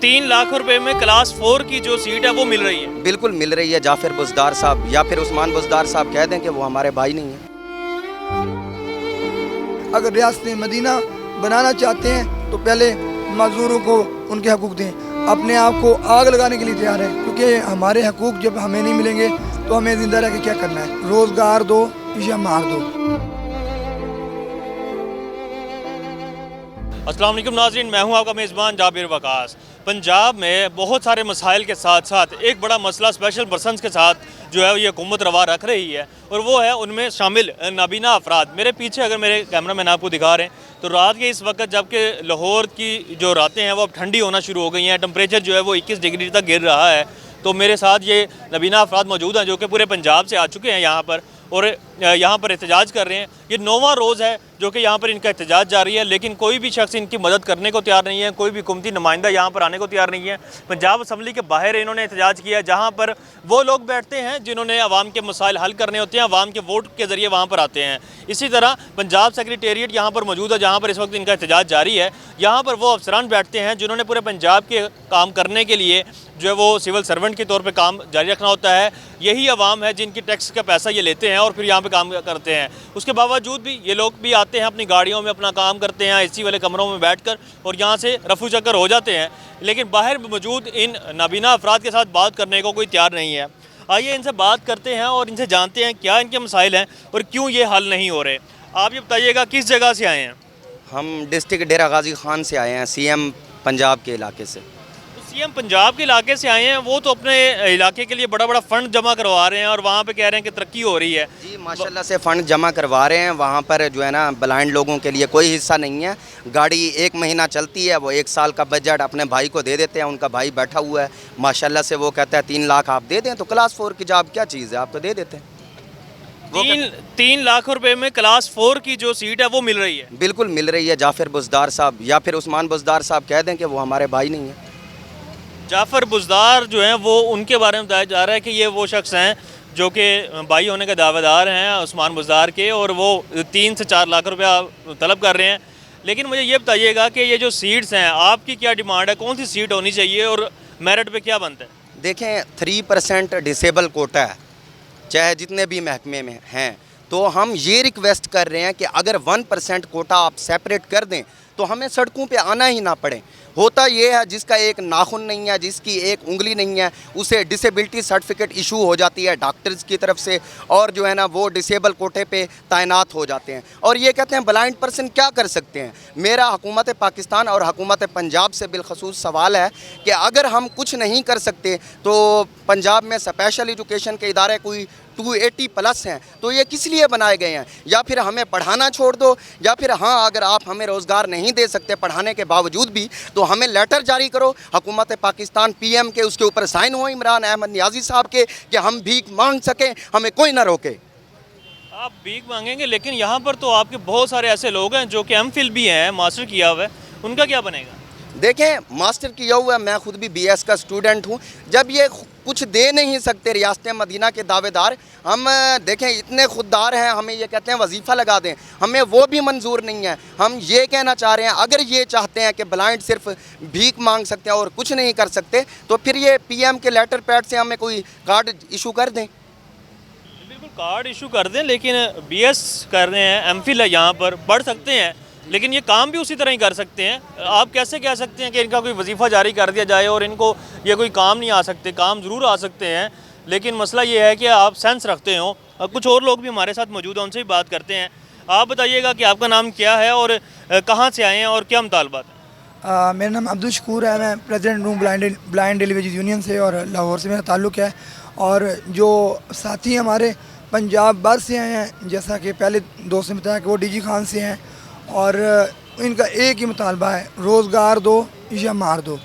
3 लाख रुपए में क्लास 4 की जो सीट है वो मिल रही है। बिल्कुल मिल रही है। जाफिर बुज़दार साहब या फिर उस्मान बुज़दार साहब कह दें कि वो हमारे भाई नहीं हैं। अगर रियासत मदीना बनाना चाहते हैं तो पहले मज़दूरों को उनके हकूक़ दें, अपने आप को आग लगाने के लिए तैयार है, क्योंकि हमारे हकूक़ जब हमें नहीं मिलेंगे तो हमें ज़िंदा रह के क्या करना है। रोज़गार दो या मार दो। अस्सलाम वालेकुम नाज़रीन, मैं हूं आपका मेज़बान जाबिर वकास। पंजाब में बहुत सारे मसाइल के साथ साथ एक बड़ा मसला स्पेशल पर्सन्स के साथ जो है ये हुकूमत रवा रख रही है, और वो है उनमें शामिल नाबीना अफराद। मेरे पीछे अगर मेरे कैमरा मैन आपको दिखा रहे हैं तो रात के इस वक्त जबकि लाहौर की जो रातें हैं वो अब ठंडी होना शुरू हो गई हैं, टेम्परेचर जो है वो 21 डिग्री तक गिर रहा है, तो मेरे साथ ये नाबीना अफराद मौजूद हैं जो कि पूरे पंजाब से आ चुके हैं यहाँ पर, और यहाँ पर एहतजाज कर रहे हैं। ये 9वां रोज़ है जो कि यहाँ पर इनका एहतजाज जारी है, लेकिन कोई भी शख्स इनकी मदद करने को तैयार नहीं है, कोई भी हुकूमती नुमाइंदा यहाँ पर आने को तैयार नहीं है। पंजाब असम्बली के बाहर इन्होंने एहतजाज किया जहाँ पर वो लोग बैठते हैं जिन्होंने आवाम के मसाइल हल करने होते हैं, आवाम के वोट के ज़रिए वहाँ पर आते हैं। इसी तरह पंजाब सेक्रेटेरिएट यहाँ पर मौजूद है जहाँ पर इस वक्त इनका एहतजाज जारी है। यहाँ पर वो अफसरान बैठते हैं जिन्होंने पूरे पंजाब के काम करने के लिए जो है वो सिविल सर्वेंट के तौर पे काम जारी रखना होता है। यही आवाम है जिनकी टैक्स का पैसा ये लेते हैं और फिर यहाँ पे काम करते हैं। उसके बावजूद भी ये लोग भी आते हैं, अपनी गाड़ियों में अपना काम करते हैं, एसी वाले कमरों में बैठकर, और यहाँ से रफू चक्कर हो जाते हैं। लेकिन बाहर मौजूद इन नाबीना अफराद के साथ बात करने को कोई तैयार नहीं है। आइए इनसे बात करते हैं और इनसे जानते हैं क्या इनके मसाइल हैं और क्यों ये हल नहीं हो रहे। आप ये बताइएगा किस जगह से आए हैं? हम डिस्ट्रिक्ट डेरा गाजी खान से आए हैं, सीएम पंजाब के इलाके से। सीएम पंजाब के इलाके से आए हैं, वो तो अपने इलाके के लिए बड़ा बड़ा फ़ंड जमा करवा रहे हैं और वहाँ पे कह रहे हैं कि तरक्की हो रही है। जी माशाल्लाह से फ़ंड जमा करवा रहे हैं। वहाँ पर जो है ना ब्लाइंड लोगों के लिए कोई हिस्सा नहीं है। गाड़ी 1 महीना चलती है, वो 1 साल का बजट अपने भाई को दे देते हैं। उनका भाई बैठा हुआ है माशाल्लाह से, वो कहता है 3 लाख आप दे दें तो क्लास 4 की जॉब क्या चीज़ है, आप तो दे देते हैं। 3 लाख रुपए में क्लास 4 की जो सीट है वो मिल रही है। बिल्कुल मिल रही है। जाफिर बुज़दार साहब या फिर उस्मान बुज़दार साहब कह दें कि वो हमारे भाई नहीं हैं। जाफ़र बुज़दार जो हैं वो उनके बारे में बताया जा रहा है कि ये वो शख्स हैं जो कि भाई होने के दावेदार हैं उस्मान बुज़दार के, और वो 3 से 4 लाख रुपया तलब कर रहे हैं। लेकिन मुझे ये बताइएगा कि ये जो सीट्स हैं आपकी क्या डिमांड है, कौन सी सीट होनी चाहिए और मेरिट पे क्या बनता है? देखें 3% डिसेबल कोटा है, चाहे जितने भी महकमे में हैं, तो हम ये रिक्वेस्ट कर रहे हैं कि अगर 1% कोटा आप सेपरेट कर दें तो हमें सड़कों पे आना ही ना पड़े। होता ये है जिसका एक नाखून नहीं है, जिसकी एक उंगली नहीं है, उसे डिसेबिलिटी सर्टिफिकेट इशू हो जाती है डॉक्टर्स की तरफ से, और जो है ना वो डिसेबल कोटे पे तैनात हो जाते हैं। और ये कहते हैं ब्लाइंड पर्सन क्या कर सकते हैं। मेरा हुकूमत पाकिस्तान और हुकूमत पंजाब से बिलखसूस सवाल है कि अगर हम कुछ नहीं कर सकते तो पंजाब में स्पेशल एजुकेशन के इदारे कोई 280+ हैं, तो ये किस लिए बनाए गए हैं? या फिर हमें पढ़ाना छोड़ दो, या फिर हाँ अगर आप हमें रोज़गार नहीं दे सकते पढ़ाने के बावजूद भी तो हमें लेटर जारी करो हुकूमत पाकिस्तान PM के, उसके ऊपर साइन हो इमरान अहमद नियाज़ी साहब के कि हम भीख मांग सकें, हमें कोई ना रोके। आप भीख मांगेंगे, लेकिन यहाँ पर तो आपके बहुत सारे ऐसे लोग हैं जो कि MPhil भी हैं, मास्टर किया हुआ है, उनका क्या बनेगा? देखें मास्टर किया हुआ है, मैं खुद भी BS का स्टूडेंट हूँ। जब ये कुछ दे नहीं सकते रियासत मदीना के दावेदार, हम देखें इतने खुददार हैं, हमें ये कहते हैं वजीफ़ा लगा दें, हमें वो भी मंजूर नहीं है। हम ये कहना चाह रहे हैं अगर ये चाहते हैं कि ब्लाइंड सिर्फ भीख मांग सकते हैं और कुछ नहीं कर सकते तो फिर ये PM के लेटर पैड से हमें कोई कार्ड इशू कर दें। बिल्कुल कार्ड इशू कर दें, लेकिन BS कर रहे हैं, MPhil है, यहाँ पर पढ़ सकते हैं, लेकिन ये काम भी उसी तरह ही कर सकते हैं। आप कैसे कह सकते हैं कि इनका कोई वजीफ़ा जारी कर दिया जाए और इनको ये कोई काम नहीं आ सकते? काम ज़रूर आ सकते हैं, लेकिन मसला ये है कि आप सेंस रखते हो। कुछ और लोग भी हमारे साथ मौजूद हैं, उनसे भी बात करते हैं। आप बताइएगा कि आपका नाम क्या है और कहाँ से आए हैं और क्या मुतालबात है? मेरा नाम अब्दुल शकूर है, मैं प्रेसिडेंट हूँ ब्लाइंड डेली वेजेस यूनियन से, और लाहौर से मेरा ताल्लुक़ है। और जो साथी हमारे पंजाब भर से आए हैं, जैसा कि पहले दोस्त ने बताया कि वो DG खान से हैं, और इनका एक ही मुतालबा है, रोज़गार दो या मार दो।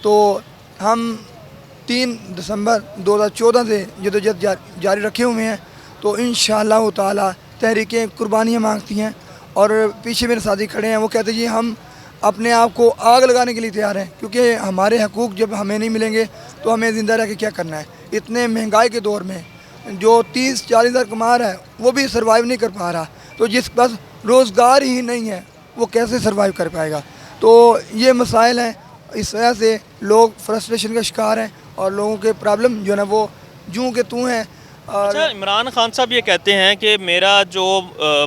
तो हम 3 दिसंबर 2014 से जदोजहद जारी रखे हुए हैं, तो इंशाअल्लाह ताला तहरीकें कुर्बानियाँ मांगती हैं। और पीछे मेरे साथी खड़े हैं, वो कहते हैं जी हम अपने आप को आग लगाने के लिए तैयार हैं, क्योंकि हमारे हकूक़ जब हमें नहीं मिलेंगे तो हमें ज़िंदा रह के क्या करना है। इतने महंगाई के दौर में जो 30-40 हज़ार कमा रहा है वो भी सर्वाइव नहीं कर पा रहा, तो जिस पास रोज़गार ही नहीं है वो कैसे सर्वाइव कर पाएगा। तो ये मसाइल हैं। اس وجہ سے لوگ فرسٹریشن کا شکار ہیں اور لوگوں کے پرابلم جو ہے نا وہ جوں کے توں ہیں. اچھا، عمران خان صاحب یہ کہتے ہیں کہ میرا جو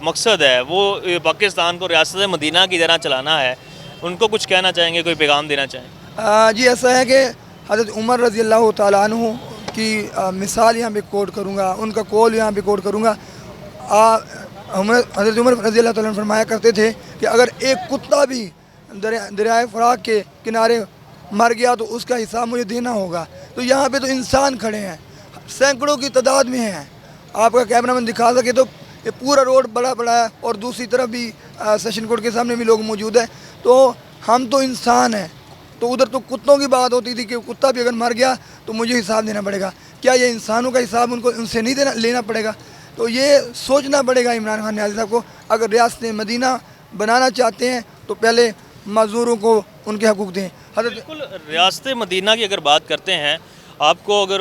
مقصد ہے وہ پاکستان کو ریاست مدینہ کی طرح چلانا ہے. ان کو کچھ کہنا چاہیں گے، کوئی پیغام دینا چاہیں؟ جی ایسا ہے کہ حضرت عمر رضی اللہ تعالیٰ عنہ کی مثال یہاں پہ کوٹ کروں گا، ان کا قول یہاں پہ کوٹ کروں گا. حضرت عمر رضی اللہ تعالیٰ عنہ فرمایا کرتے تھے کہ اگر ایک کتا بھی دریائے فرات کے کنارے مر گیا تو اس کا حساب مجھے دینا ہوگا. تو یہاں پہ تو انسان کھڑے ہیں، سینکڑوں کی تعداد میں ہیں. آپ کا کیمرہ مین دکھا سکے تو یہ پورا روڈ بڑا بڑا ہے اور دوسری طرف بھی سیشن کورٹ کے سامنے بھی لوگ موجود ہیں. تو ہم تو انسان ہیں. تو ادھر تو کتوں کی بات ہوتی تھی کہ کتا بھی اگر مر گیا تو مجھے حساب دینا پڑے گا. کیا یہ انسانوں کا حساب ان سے نہیں لینا پڑے گا؟ تو یہ سوچنا پڑے گا عمران خان نیازی صاحب کو. اگر ریاست مدینہ بنانا چاہتے ہیں تو پہلے معذوروں کو ان کے حقوق دیں. بالکل، ریاست مدینہ کی اگر بات کرتے ہیں، آپ کو اگر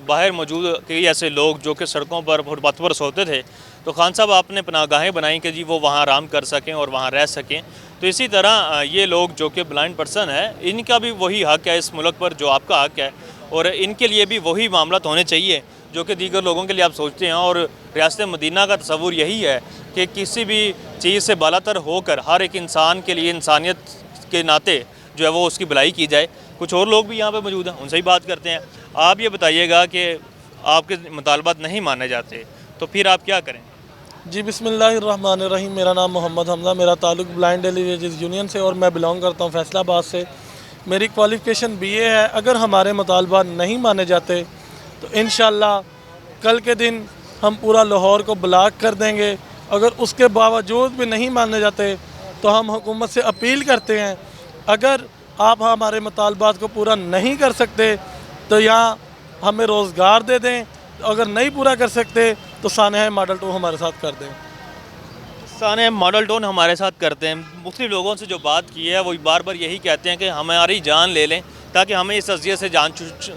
باہر موجود کئی ایسے لوگ جو کہ سڑکوں پر فٹ پاتھ پر سوتے تھے، تو خان صاحب آپ نے پناہ گاہیں بنائیں کہ جی وہ وہاں آرام کر سکیں اور وہاں رہ سکیں. تو اسی طرح یہ لوگ جو کہ بلائنڈ پرسن ہے، ان کا بھی وہی حق ہے اس ملک پر جو آپ کا حق ہے، اور ان کے لیے بھی وہی معاملات ہونے چاہیے جو کہ دیگر لوگوں کے لیے آپ سوچتے ہیں. اور ریاست مدینہ کا تصور یہی ہے کہ کسی بھی چیز سے بالا تر ہو کر ہر ایک انسان کے لیے انسانیت کے ناطے جو ہے وہ اس کی بھلائی کی جائے. کچھ اور لوگ بھی یہاں پہ موجود ہیں، ان سے ہی بات کرتے ہیں. آپ یہ بتائیے گا کہ آپ کے مطالبات نہیں مانے جاتے تو پھر آپ کیا کریں؟ جی بسم اللہ الرحمن الرحیم. میرا نام محمد حمزہ، میرا تعلق بلائنڈ ڈیلی ویجز یونین سے اور میں بلانگ کرتا ہوں فیصل آباد سے. میری کوالیفیکیشن BA ہے. اگر ہمارے مطالبات نہیں مانے جاتے تو انشاءاللہ کل کے دن ہم پورا لاہور کو بلاک کر دیں گے. اگر اس کے باوجود بھی نہیں مانے جاتے تو ہم حکومت سے اپیل کرتے ہیں، اگر آپ ہمارے مطالبات کو پورا نہیں کر سکتے تو یہاں ہمیں روزگار دے دیں. اگر نہیں پورا کر سکتے تو سانحہ ماڈل 2 ہمارے ساتھ کر دیں. سانحہ ماڈل ٹاؤن ہمارے ساتھ کرتے ہیں. مختلف لوگوں سے جو بات کی ہے وہ بار بار یہی کہتے ہیں کہ ہماری جان لے لیں تاکہ ہمیں اس اذیت سے جان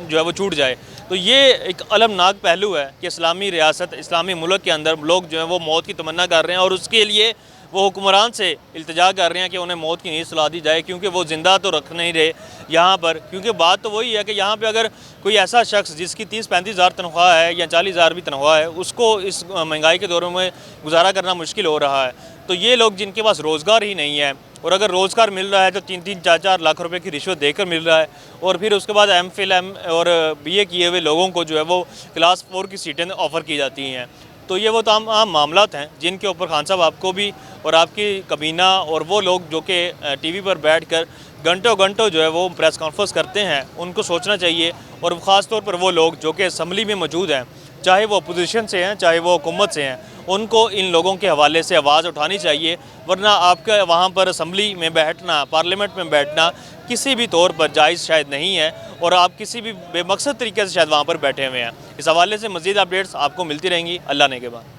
جو ہے وہ چھوٹ جائے. تو یہ ایک المناک پہلو ہے کہ اسلامی ریاست، اسلامی ملک کے اندر لوگ جو ہیں وہ موت کی تمنا کر رہے ہیں اور اس کے لیے وہ حکمران سے التجا کر رہے ہیں کہ انہیں موت کی نیند سلا دی جائے، کیونکہ وہ زندہ تو رکھ نہیں رہے یہاں پر. کیونکہ بات تو وہی ہے کہ یہاں پہ اگر کوئی ایسا شخص جس کی 30-35 ہزار تنخواہ ہے یا 40 ہزار بھی تنخواہ ہے، اس کو اس مہنگائی کے دور میں گزارا کرنا مشکل ہو رہا ہے. تو یہ لوگ جن کے پاس روزگار ہی نہیں ہے، اور اگر روزگار مل رہا ہے تو 3-4 لاکھ روپے کی رشوت دے کر مل رہا ہے، اور پھر اس کے بعد MPhil اور BA کیے ہوئے لوگوں کو جو ہے وہ کلاس 4 کی سیٹیں آفر کی جاتی ہیں. تو یہ وہ تمام معاملات ہیں جن کے اوپر خان صاحب آپ کو بھی اور آپ کی کابینہ اور وہ لوگ جو کہ ٹی وی پر بیٹھ کر گھنٹوں گھنٹوں جو ہے وہ پریس کانفرنس کرتے ہیں، ان کو سوچنا چاہیے. اور خاص طور پر وہ لوگ جو کہ اسمبلی میں موجود ہیں، چاہے وہ اپوزیشن سے ہیں چاہے وہ حکومت سے ہیں، ان کو ان لوگوں کے حوالے سے آواز اٹھانی چاہیے. ورنہ آپ کا وہاں پر اسمبلی میں بیٹھنا، پارلیمنٹ میں بیٹھنا کسی بھی طور پر جائز شاید نہیں ہے، اور آپ کسی بھی بے مقصد طریقے سے شاید وہاں پر بیٹھے ہوئے ہیں. اس حوالے سے مزید اپڈیٹس آپ کو ملتی رہیں گی. اللہ نے کے بعد.